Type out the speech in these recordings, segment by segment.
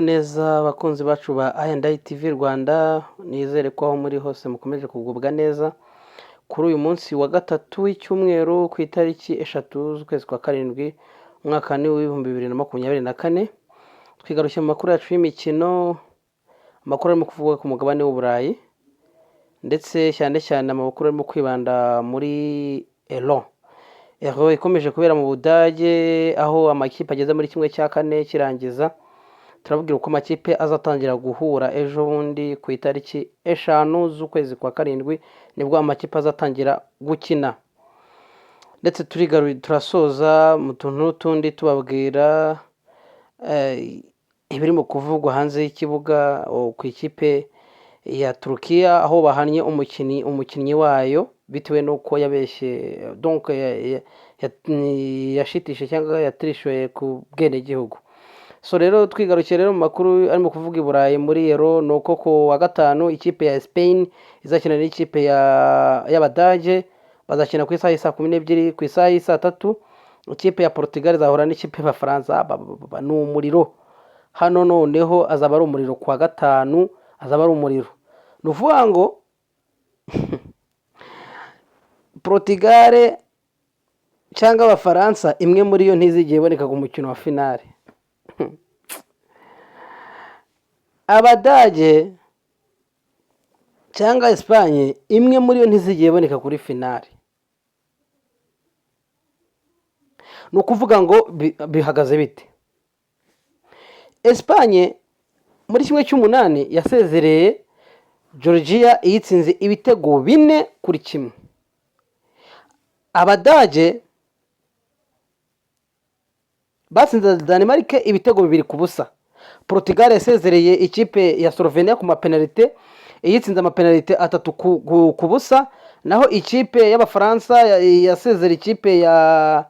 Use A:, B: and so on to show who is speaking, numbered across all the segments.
A: Neza abakunzi bacu ba I&I TV Rwanda, nizere ko aho muri hose mukomeje kugubwa neza. Kuri uyu munsi wa gatatu w'icyumweru ku itariki 3 z'ukwezi kwa karindwi umwaka ni w'2024, twigarushye mu makuru yacu y'imikino, amakuru arimo kuvugwa ku mugabane w'Uburayi ndetse cyane cyane amakuru arimo kwibanda muri Euro ikomeje kubera mu Budage, aho amakipe ageze muri kimwe cya kane kirangiza. Turavugira uko amakipe azatangira guhura ejo bundi ku itariki 5 z'ukwezi kwa karindwi, nibwo amakipe azatangira gukina. Ndetse turasoza mu tuntu tundi tubabwira ibirimo kuvugwa hanze y'ikibuga ku ikipe ya Turukiya, aho bahanye umukinnyi wayo bitewe n'uko yabeshye, donc yashitishe cyangwa yatirishoye ku bwenegihugu. So rero twigarukiye rero mu makuru arimo kuvuga i Burayi muri Euro, nuko ku wa gatanu ikipe ya Spain izakina n'ikipe y'Abadage, bazakina ku isaha ya 12:00. Ku isaha ya 3 ikipe ya Portugal izahura n'ikipe y'Abafaransa. Ni umuriro hano, noneho azaba ari umuriro ku wa gatanu, azaba ari umuriro. Ni ukuvuga ngo Portugal cyangwa Abafaransa imwe muri yo ntizigiye iboneka ku mukino wa finale. Abadage cyangwa Espagne imwe muri yo ntizigiye iboneka kuri finale. Ni ukuvuga ngo bihagaze bite? Espagne muri kimwe cy'umunani yasezereye Georgia iyitsinze ibitego 4-1. Abadage batsinze Denmark ibitego 2-0. Portugal yasezereye ikipe ya Slovenia ku mapenalite, iyitsinze amapenalite 3-0. Naho ikipe y'Abafaransa yasezereye ikipe ya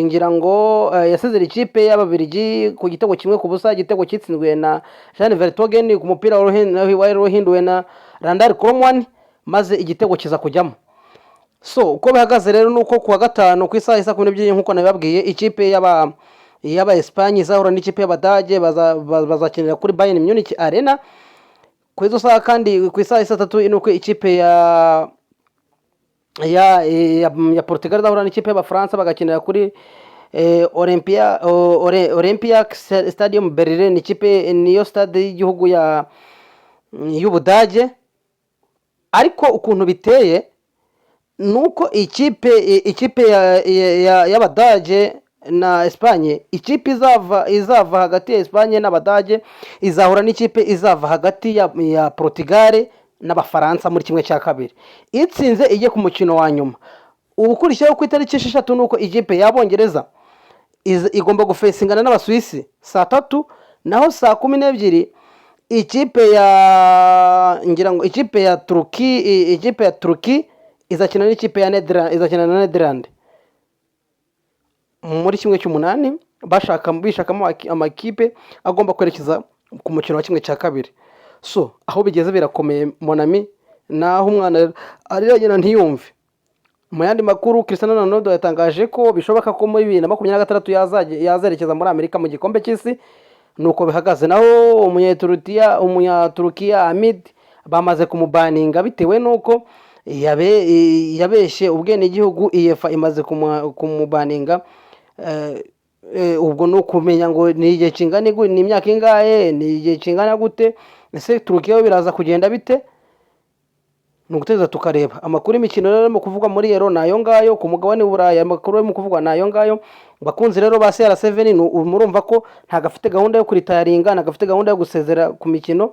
A: ngira ngo yasezereye ikipe y'Ababiligi ku gitego 1-0. Igitego kitsinzwe na Jean Vertonghen ku mupira wari uhinduwe na Randal Colomwani, maze igitego kiza kujyamo. So uko bihagaze rero nuko ku wa gatanu ku isaha 12:00 nkuko nabibabwiye, ikipe y'aba Espagne izahura n'ikipe y'Abadage, bazakinira kuri Bayern Munich Arena. Ku izo saha kandi ku isaha 3 nuko ikipe ya Portugal izahura n'ikipe y'Abafaransa, bagakinira kuri Olympic Stadium Berlin. Ikipe niyo stade y'igihugu y'Ubudage. Ariko ukuntu biteye nuko ikipe y'Abadage na Espagne, ikipe izava hagati ya Espagne n'Abadage izahura n'ikipe izava hagati ya Portugal n'Abafaransa muri kimwe cya kabiri. Itsinze ijye ku mukino wa nyuma. Ubukurikiyeho ku itariki 6 nuko ikipe y'Abongereza igomba gufesingana n'Abasuwisi saa 3, naho saa 12:00 ikipe ya Turki izakina n'ikipe ya Netherlands muri kimwe cy'umunani, bishakamo amakipe agomba kwerekeza ku mukino wa kimwe cya kabiri. So aho bigeze birakomeye monami, naho umwana ariragena ntiyumve. Mu yandi makuru, Cristiano Ronaldo yatangaje ko bishoboka ko muri 2026 yazerekeza muri Amerika mu gikombe cy'isi. Nuko bihagaze. Naho umunyaturukiya Hamid bamaze kumubaninga bitewe nuko yabeshye ubwenegihugu. UEFA imaze kumubaninga. Ubwo no kumenya ngo ni igihe kingana ni imyaka ingahe, ni igihe kingana gute, ese Turukiya biraza kugenda bite? Nuguteza tukareba. Amakuru y'imikino rero mu kuvuga muri Euro nayo ngayo, ku mugabane w'Uburayi amakuru yo mu kuvugwa nayo ngayo. Bakunzi rero ba CR7 murumva ko nta gafite gahunda yo kuritayaringa, nta gafite gahunda yo gusezera ku mikino.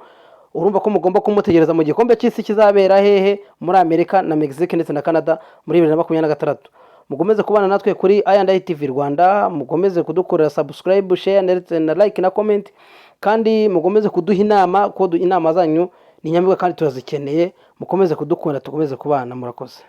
A: Urumva ko mugomba kumutegereza mu gikombe cy'isi kizabera hehe muri Amerika na Mexique ndetse na Canada muri 2026. Mukomeze kubana natwe kuri I&I TV Rwanda, mukomeze kudukorera subscribe, share ndetse na like na comment, kandi mukomeze kuduha inama, ko inama zanyu ni nyamibwa kandi turazikeneye. Mukomeze kudukunda, tukomeze kubana. Murakoze.